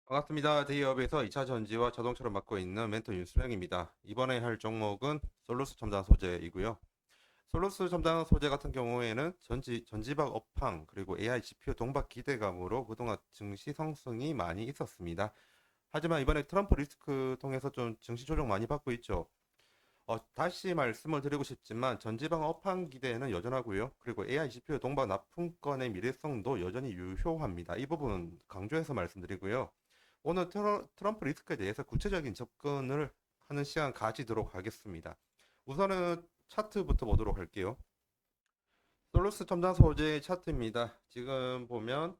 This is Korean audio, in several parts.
반갑습니다. 대기업에서 2차 전지와 자동차를 맡고 있는 멘토 윤수명입니다. 이번에 할 종목은 솔루스 첨단 소재이고요. 솔루스 첨단 소재 같은 경우에는 전지박 업황 그리고 AI GPU 동박 기대감으로 그동안 증시 상승이 많이 있었습니다. 하지만 이번에 트럼프 리스크 통해서 좀 증시 조정 많이 받고 있죠. 다시 말씀을 드리고 싶지만 전지방 업황 기대는 여전하고요. 그리고 AI GPU 동박 납품권의 미래성도 여전히 유효합니다. 이 부분 강조해서 말씀드리고요. 오늘 트럼프 리스크에 대해서 구체적인 접근을 하는 시간 가지도록 하겠습니다. 우선은 차트부터 보도록 할게요. 솔루스 첨단 소재 차트입니다. 지금 보면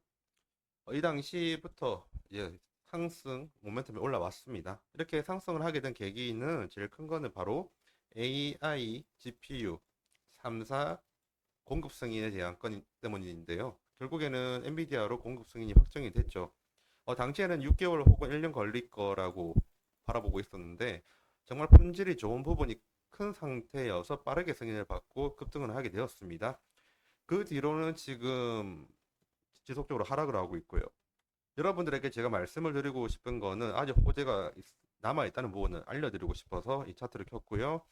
이 당시부터 이제 상승 모멘텀이 올라왔습니다. 이렇게 상승을 하게 된 계기는 제일 큰 거는 바로 AI, GPU, 3사 공급 승인에 대한 건 때문인데요. 결국에는 엔비디아로 공급 승인이 확정이 됐죠. 당시에는 6개월 혹은 1년 걸릴 거라고 바라보고 있었는데 정말 품질이 좋은 부분이 큰 상태여서 빠르게 승인을 받고 급등을 하게 되었습니다. 그 뒤로는 지금 지속적으로 하락을 하고 있고요. 여러분들에게 제가 말씀을 드리고 싶은 거는 아직 호재가 남아있다는 부분을 알려드리고 싶어서 이 차트를 켰고요.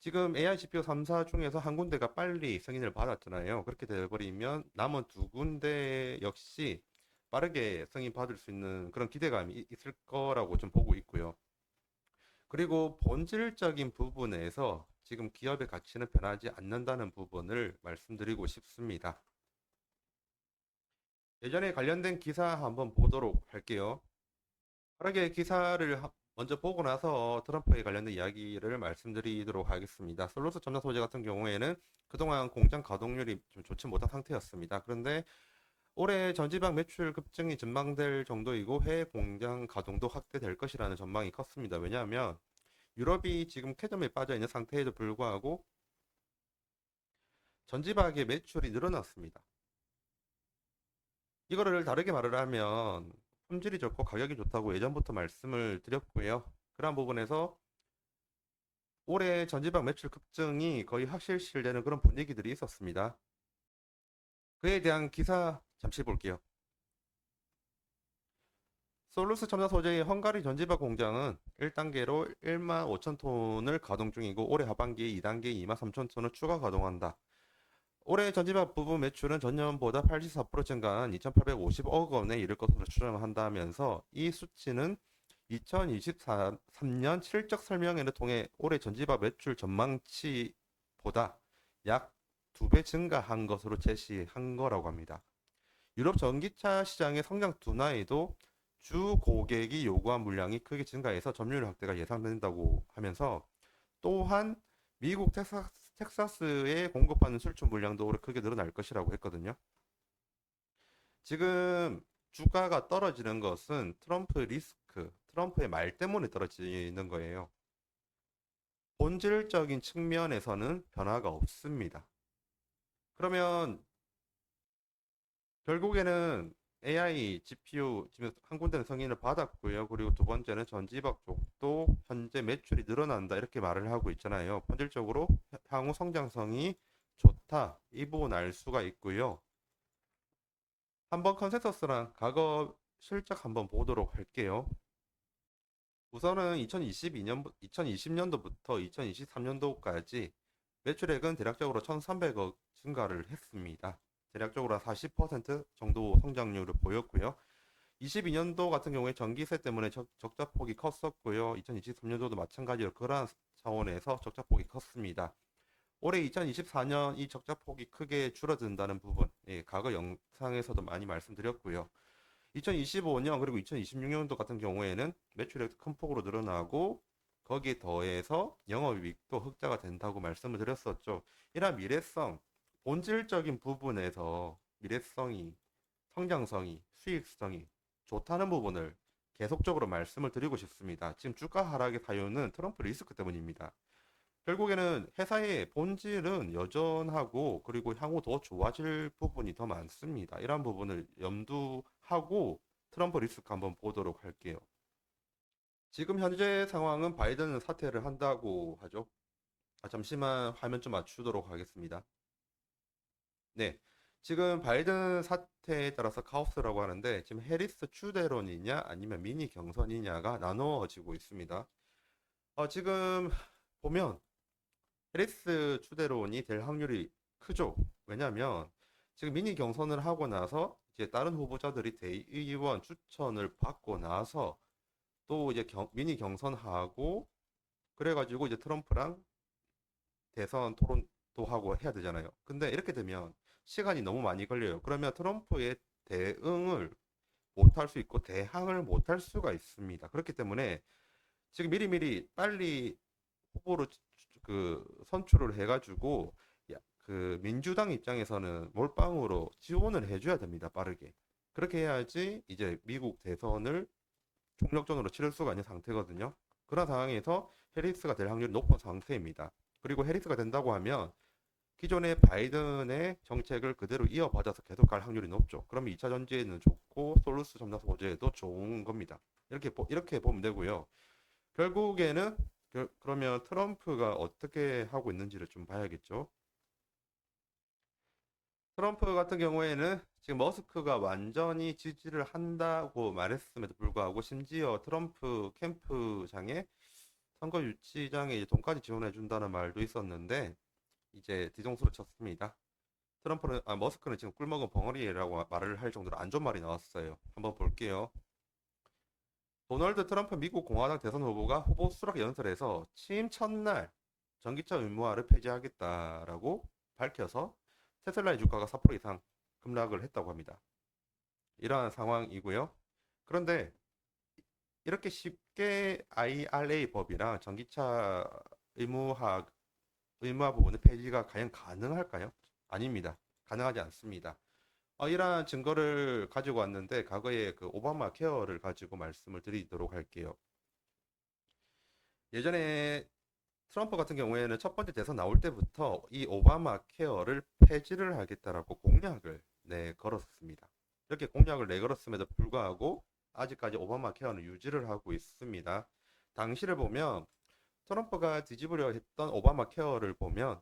지금 AI GPU 3사 중에서 한 군데가 빨리 승인을 받았잖아요. 그렇게 되어버리면 남은 두 군데 역시 빠르게 승인 받을 수 있는 그런 기대감이 있을 거라고 좀 보고 있고요. 그리고 본질적인 부분에서 지금 기업의 가치는 변하지 않는다는 부분을 말씀드리고 싶습니다. 예전에 관련된 기사 한번 보도록 할게요. 빠르게 기사를 먼저 보고 나서 트럼프에 관련된 이야기를 말씀드리도록 하겠습니다. 솔루스 첨단 소재 같은 경우에는 그동안 공장 가동률이 좀 좋지 못한 상태였습니다. 그런데 올해 전지방 매출 급증이 전망될 정도이고 해외 공장 가동도 확대될 것이라는 전망이 컸습니다. 왜냐하면 유럽이 지금 캐점에 빠져 있는 상태에도 불구하고 전지박의 매출이 늘어났습니다. 이거를 다르게 말을 하면 품질이 좋고 가격이 좋다고 예전부터 말씀을 드렸고요. 그런 부분에서 올해 전지방 매출 급증이 거의 확실시되는 그런 분위기들이 있었습니다. 그에 대한 기사 잠시 볼게요. 솔루스 첨단 소재의 헝가리 전지박 공장은 1단계로 1만 5천 톤을 가동 중이고 올해 하반기에 2단계 2만 3천 톤을 추가 가동한다. 올해 전지박 부분 매출은 전년보다 84% 증가한 2,850억 원에 이를 것으로 추정한다면서 이 수치는 2023년 실적 설명회를 통해 올해 전지박 매출 전망치보다 약 2배 증가한 것으로 제시한 거라고 합니다. 유럽 전기차 시장의 성장 둔화에도 주 고객이 요구한 물량이 크게 증가해서 점유율 확대가 예상된다고 하면서 또한 미국 텍사스에 공급하는 수출 물량도 올해 크게 늘어날 것이라고 했거든요. 지금 주가가 떨어지는 것은 트럼프 리스크, 트럼프의 말 때문에 떨어지는 거예요. 본질적인 측면에서는 변화가 없습니다. 그러면 결국에는 AI, GPU 지금 한 군데는 승인을 받았고요. 그리고 두 번째는 전지박 쪽도 현재 매출이 늘어난다 이렇게 말을 하고 있잖아요. 본질적으로 향후 성장성이 좋다 이 부분 알 수가 있고요. 한번 컨센서스랑 과거 실적 한번 보도록 할게요. 우선은 2020년도부터 2023년도까지 매출액은 대략적으로 1,300억 증가를 했습니다. 대략적으로 40% 정도 성장률을 보였고요. 22년도 같은 경우에 전기세 때문에 적자폭이 컸었고요. 2023년도도 마찬가지로 그러한 차원에서 적자폭이 컸습니다. 올해 2024년 이 적자폭이 크게 줄어든다는 부분, 예, 과거 영상에서도 많이 말씀드렸고요. 2025년 그리고 2026년도 같은 경우에는 매출액 큰 폭으로 늘어나고 거기에 더해서 영업이익도 흑자가 된다고 말씀을 드렸었죠. 이러한 미래성, 본질적인 부분에서 미래성이, 성장성이, 수익성이 좋다는 부분을 계속적으로 말씀을 드리고 싶습니다. 지금 주가 하락의 사유는 트럼프 리스크 때문입니다. 결국에는 회사의 본질은 여전하고 그리고 향후 더 좋아질 부분이 더 많습니다. 이런 부분을 염두하고 트럼프 리스크 한번 보도록 할게요. 지금 현재 상황은 바이든은 사퇴를 한다고 하죠. 잠시만 화면 좀 맞추도록 하겠습니다. 네. 지금 바이든 사태에 따라서 카오스라고 하는데 지금 해리스 추대론이냐 아니면 미니 경선이냐가 나누어지고 있습니다. 지금 보면 해리스 추대론이 될 확률이 크죠. 왜냐하면 지금 미니 경선을 하고 나서 이제 다른 후보자들이 대의원 추천을 받고 나서 또 이제 미니 경선하고 그래가지고 이제 트럼프랑 대선 토론도 하고 해야 되잖아요. 근데 이렇게 되면 시간이 너무 많이 걸려요. 그러면 트럼프의 대응을 못할 수 있고 대항을 못할 수가 있습니다. 그렇기 때문에 지금 미리미리 빨리 후보로 선출을 해가지고 그 민주당 입장에서는 몰빵으로 지원을 해줘야 됩니다. 빠르게. 그렇게 해야지 이제 미국 대선을 총력전으로 치를 수가 있는 상태거든요. 그런 상황에서 해리스가 될 확률이 높은 상태입니다. 그리고 해리스가 된다고 하면 기존의 바이든의 정책을 그대로 이어받아서 계속 갈 확률이 높죠. 그러면 2차 전지에는 좋고 솔루스 첨단 소재에도 좋은 겁니다. 이렇게 보면 되고요. 결국에는 그러면 트럼프가 어떻게 하고 있는지를 좀 봐야겠죠. 트럼프 같은 경우에는 지금 머스크가 완전히 지지를 한다고 말했음에도 불구하고 심지어 트럼프 캠프장에 선거 유치장에 이제 돈까지 지원해 준다는 말도 있었는데 이제 뒤통수를 쳤습니다. 머스크는 지금 꿀먹은 벙어리라고 말을 할 정도로 안 좋은 말이 나왔어요. 한번 볼게요. 도널드 트럼프 미국 공화당 대선 후보가 후보 수락 연설에서 취임 첫날 전기차 의무화를 폐지하겠다라고 밝혀서 테슬라의 주가가 4% 이상 급락을 했다고 합니다. 이러한 상황이고요. 그런데 이렇게 쉽게 IRA 법이랑 전기차 의무화 부분의 폐지가 과연 가능할까요? 아닙니다. 가능하지 않습니다. 이러한 증거를 가지고 왔는데 과거에 그 오바마 케어를 가지고 말씀을 드리도록 할게요. 예전에 트럼프 같은 경우에는 첫 번째 대선 나올 때부터 이 오바마 케어를 폐지를 하겠다라고 공약을 걸었습니다. 이렇게 공약을 내걸었음에도 불구하고 아직까지 오바마 케어는 유지를 하고 있습니다. 당시를 보면 트럼프가 뒤집으려 했던 오바마 케어를 보면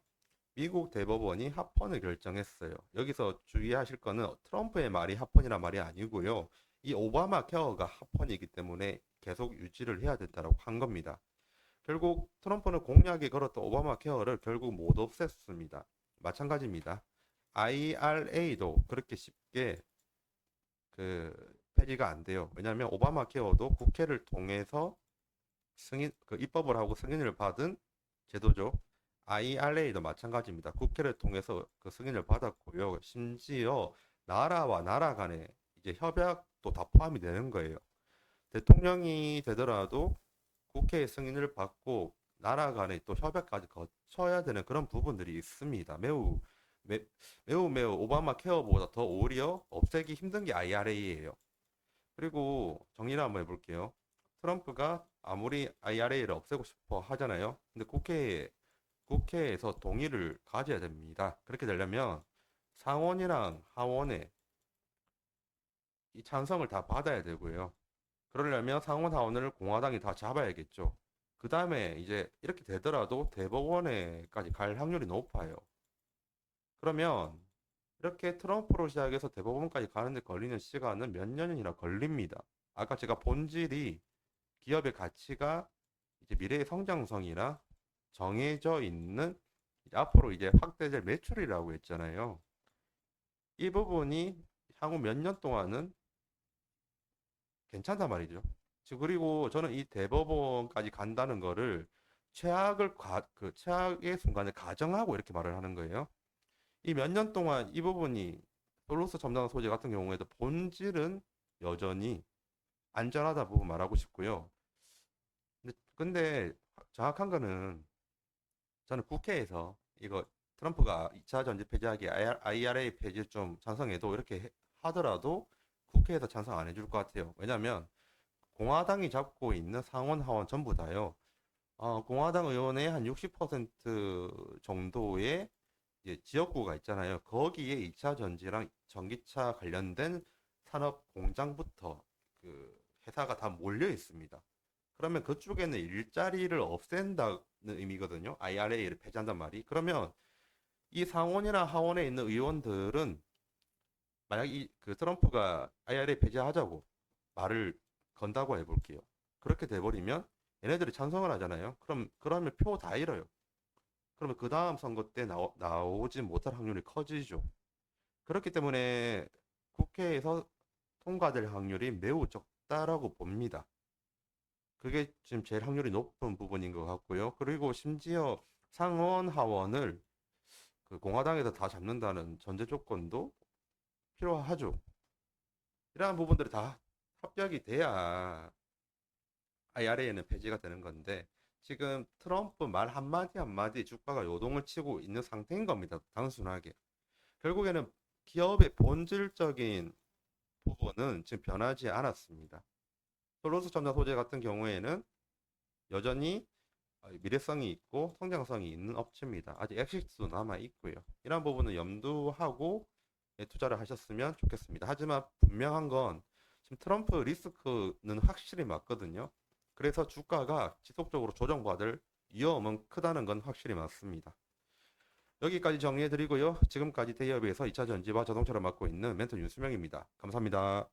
미국 대법원이 합헌을 결정했어요. 여기서 주의하실 거는 트럼프의 말이 합헌이란 말이 아니고요. 이 오바마 케어가 합헌이기 때문에 계속 유지를 해야 된다고 한 겁니다. 결국 트럼프는 공약에 걸었던 오바마 케어를 결국 못 없앴습니다. 마찬가지입니다. IRA도 그렇게 쉽게 폐지가 안 돼요. 왜냐하면 오바마 케어도 국회를 통해서 입법을 하고 승인을 받은 제도죠. IRA도 마찬가지입니다. 국회를 통해서 그 승인을 받았고요. 심지어 나라와 나라 간의 이제 협약도 다 포함이 되는 거예요. 대통령이 되더라도 국회의 승인을 받고 나라 간의 또 협약까지 거쳐야 되는 그런 부분들이 있습니다. 매, 매우 오바마 케어보다 더 오히려 없애기 힘든 게 IRA예요. 그리고 정리를 한번 해볼게요. 트럼프가 아무리 IRA를 없애고 싶어 하잖아요. 근데 국회에서 동의를 가져야 됩니다. 그렇게 되려면 상원이랑 하원의 이 찬성을 다 받아야 되고요. 그러려면 상원 하원을 공화당이 다 잡아야겠죠. 그 다음에 이제 이렇게 되더라도 대법원에까지 갈 확률이 높아요. 그러면 이렇게 트럼프로 시작해서 대법원까지 가는데 걸리는 시간은 몇 년이나 걸립니다. 아까 제가 본질이 기업의 가치가 이제 미래의 성장성이나 정해져 있는 앞으로 이제 확대될 매출이라고 했잖아요. 이 부분이 향후 몇 년 동안은 괜찮단 말이죠. 그리고 저는 이 대법원까지 간다는 거를 최악의 순간을 가정하고 이렇게 말을 하는 거예요. 이 몇 년 동안 이 부분이 솔로스 첨단 소재 같은 경우에도 본질은 여전히 안전하다 부분 말하고 싶고요. 근데 정확한 거는 저는 국회에서 이거 트럼프가 2차 전지 폐지하기 IRA 폐지 좀 찬성해도 이렇게 하더라도 국회에서 찬성 안 해줄 것 같아요. 왜냐하면 공화당이 잡고 있는 상원 하원 전부 다요. 공화당 의원의 한 60% 정도의 이제 지역구가 있잖아요. 거기에 2차 전지랑 전기차 관련된 산업 공장부터 그 회사가 다 몰려 있습니다. 그러면 그쪽에는 일자리를 없앤다는 의미거든요. IRA를 폐지한단 말이. 그러면 이 상원이나 하원에 있는 의원들은 만약 그 트럼프가 IRA 폐지하자고 말을 건다고 해볼게요. 그렇게 돼버리면 얘네들이 찬성을 하잖아요. 그러면 표 다 잃어요. 그러면 그 다음 선거 때 나오지 못할 확률이 커지죠. 그렇기 때문에 국회에서 통과될 확률이 매우 적다라고 봅니다. 그게 지금 제일 확률이 높은 부분인 것 같고요. 그리고 심지어 상원 하원을 그 공화당에서 다 잡는다는 전제 조건도 필요하죠. 이러한 부분들이 다 합격이 돼야 IRA는 폐지가 되는 건데 지금 트럼프 말 한마디 한마디 주가가 요동을 치고 있는 상태인 겁니다. 단순하게. 결국에는 기업의 본질적인 부분은 지금 변하지 않았습니다. 솔로스 첨단 소재 같은 경우에는 여전히 미래성이 있고 성장성이 있는 업체입니다. 아직 엑시스도 남아 있고요. 이런 부분은 염두하고 투자를 하셨으면 좋겠습니다. 하지만 분명한 건 지금 트럼프 리스크는 확실히 맞거든요. 그래서 주가가 지속적으로 조정받을 위험은 크다는 건 확실히 맞습니다. 여기까지 정리해 드리고요. 지금까지 대기업에서 2차 전지와 자동차를 맡고 있는 멘토 윤수명입니다. 감사합니다.